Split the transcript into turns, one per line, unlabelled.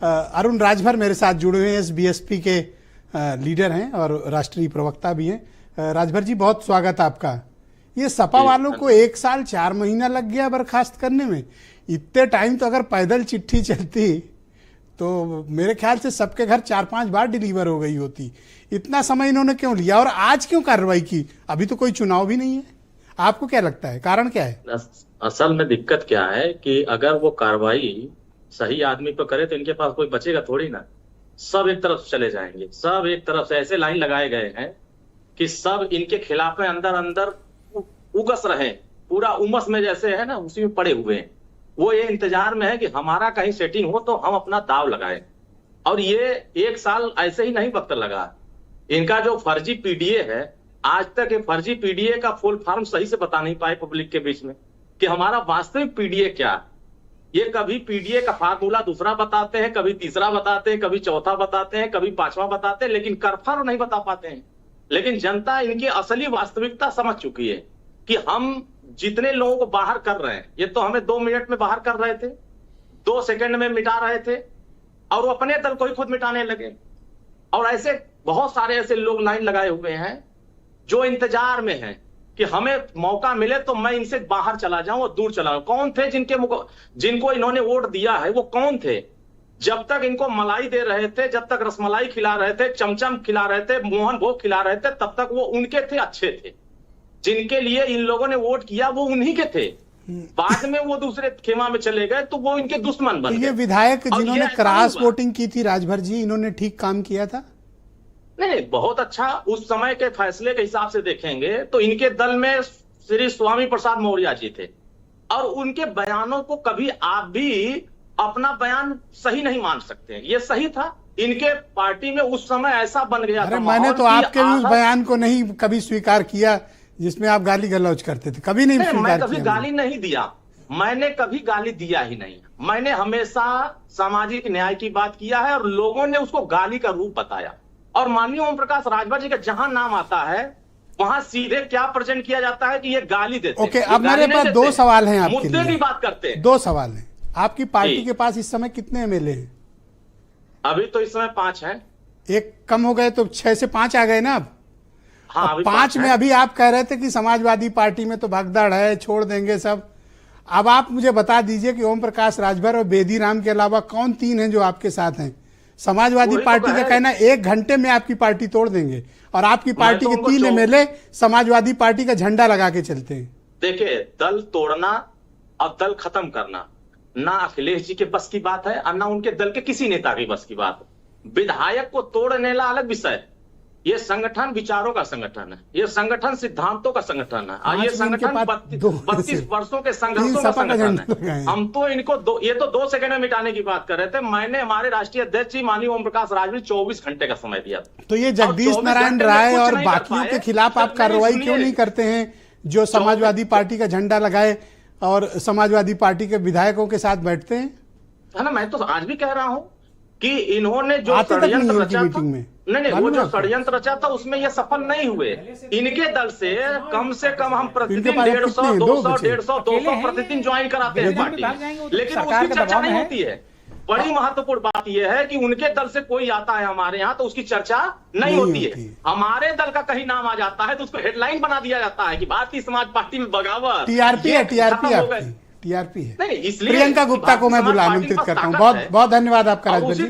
अरुण राजभर मेरे साथ जुड़े हुए हैं, बीएसपी के लीडर हैं और राष्ट्रीय प्रवक्ता भी हैं। राजभर जी, बहुत स्वागत आपका। ये सपा वालों को 1 साल 4 महीना लग गया बर्खास्त करने में। इतने टाइम तो अगर पैदल चिट्ठी चलती तो मेरे ख्याल से सबके घर 4-5 बार डिलीवर हो गई होती। इतना समय इन्होंने क्यों लिया और आज क्यों कार्रवाई की? अभी तो कोई चुनाव भी नहीं है। आपको क्या लगता है, कारण क्या है?
असल में दिक्कत क्या है कि अगर वो कार्रवाई सही आदमी पर करे तो इनके पास कोई बचेगा थोड़ी ना। सब एक तरफ चले जाएंगे, सब एक तरफ से ऐसे लाइन लगाए गए हैं कि सब इनके खिलाफ में अंदर अंदर उगस रहे, पूरा उमस में जैसे है ना, उसी में पड़े हुए हैं। वो ये इंतजार में है कि हमारा कहीं सेटिंग हो तो हम अपना दाव लगाएं। और ये 1 साल ऐसे ही नहीं वक्त लगा। इनका जो फर्जी पीडीए है, आज तक ये फर्जी पीडीए का फुल फॉर्म सही से बता नहीं पाए पब्लिक के बीच में कि हमारा वास्तविक पीडीए क्या है। ये कभी पीडीए का फार्मूला दूसरा बताते हैं, कभी तीसरा बताते हैं, कभी चौथा बताते हैं, कभी 5वां बताते हैं, लेकिन करफर नहीं बता पाते हैं। लेकिन जनता इनकी असली वास्तविकता समझ चुकी है कि हम जितने लोगों को बाहर कर रहे हैं, ये तो हमें 2 मिनट में बाहर कर रहे थे, 2 सेकंड में मिटा रहे थे, और वो अपने दल को ही खुद मिटाने लगे। और ऐसे बहुत सारे ऐसे लोग लाइन लगाए हुए हैं जो इंतजार में हैं कि हमें मौका मिले तो मैं इनसे बाहर चला जाऊं और दूर चला जाऊं। कौन थे जिनको इन्होंने वोट दिया है? वो कौन थे? जब तक इनको मलाई दे रहे थे, जब तक रसमलाई खिला रहे थे, चमचम खिला रहे थे, मोहन भोग खिला रहे थे, तब तक वो उनके थे, अच्छे थे। जिनके लिए इन लोगों ने वोट किया वो उन्हीं के थे। बाद में वो दूसरे खेमा में चले गए तो वो इनके दुश्मन बन गए।
ये विधायक जिन्होंने क्रॉस वोटिंग की थी, राजभर जी, इन्होंने ठीक काम किया था?
नहीं, बहुत अच्छा। उस समय के फैसले के हिसाब से देखेंगे तो इनके दल में श्री स्वामी प्रसाद मौर्य जी थे, और उनके बयानों को कभी आप भी अपना बयान सही नहीं मान सकते। ये सही था। इनके पार्टी में उस समय ऐसा बन गया था।
मैंने तो आपके उस बयान को नहीं कभी स्वीकार किया जिसमें आप गाली गलौज करते थे, कभी नहीं स्वीकार
मैं कभी
किया।
गाली नहीं दिया, मैंने कभी गाली दिया ही नहीं। मैंने हमेशा सामाजिक न्याय की बात किया है और लोगों ने उसको गाली का रूप बताया। और माननीय ओम प्रकाश राजभर जी का जहां नाम आता है वहां सीधे क्या प्रेजेंट किया जाता है कि ये गाली देते हैं।
ओके, अब मेरे पास 2 सवाल हैं आपके लिए।
मुद्दे की बात करते हैं।
2 सवाल हैं। आपकी पार्टी के पास इस समय कितने एमएलए हैं?
अभी तो इस समय 5 हैं।
एक कम हो गए तो 6 से 5 आ गए ना अब?
हाँ,
5 में अभी आप कह रहे थे कि समाजवादी पार्टी में तो भगदड़ है, छोड़ देंगे सब। अब आप मुझे बता दीजिए कि ओम प्रकाश राजभर और बेदी राम के अलावा कौन 3 हैं जो आपके साथ हैं? समाजवादी पार्टी का कहना 1 घंटे में आपकी पार्टी तोड़ देंगे, और आपकी पार्टी के 3 एमएलए समाजवादी पार्टी का झंडा लगा के चलते हैं।
देखिए, दल तोड़ना और दल खत्म करना ना अखिलेश जी के बस की बात है और ना उनके दल के किसी नेता की बस की बात है। विधायक को तोड़ने ला अलग विषय। ये संगठन विचारों का संगठन है, ये संगठन सिद्धांतों का संगठन है, और ये संगठन 32 वर्षों के संघर्षों का संगठन है। हम तो इनको ये तो 2 सेकंड में मिटाने की बात कर रहे थे। मैंने हमारे राष्ट्रीय अध्यक्ष जी माननीय ओम प्रकाश राजभर 24 घंटे का समय दिया।
तो ये जगदीश नारायण राय और बाकियों के खिलाफ आप कार्रवाई क्यों नहीं करते हैं जो समाजवादी पार्टी का झंडा लगाए और समाजवादी पार्टी के विधायकों के साथ बैठते हैं?
है ना, मैं तो आज भी कह रहा हूं कि इन्होंने जो षड्यंत्र रचा था, नहीं, वो जो षड्यंत्र रचा था उसमें ये सफल नहीं हुए। इनके दल से कम हम प्रतिदिन 150, 200 प्रतिदिन ज्वाइन कराते हैं पार्टी, लेकिन उसकी चर्चा नहीं होती है। बड़ी महत्वपूर्ण बात यह है कि उनके दल से कोई आता है हमारे यहाँ तो उसकी चर्चा नहीं होती है। हमारे दल का कहीं नाम आ जाता है तो उसको हेडलाइन बना दिया जाता है कि भारतीय समाज पार्टी में बगावत,
टीआरपी है।
नहीं, इसलिए
प्रियंका गुप्ता को मैं आमंत्रित करता हूँ। बहुत बहुत धन्यवाद आपका राजभर जी।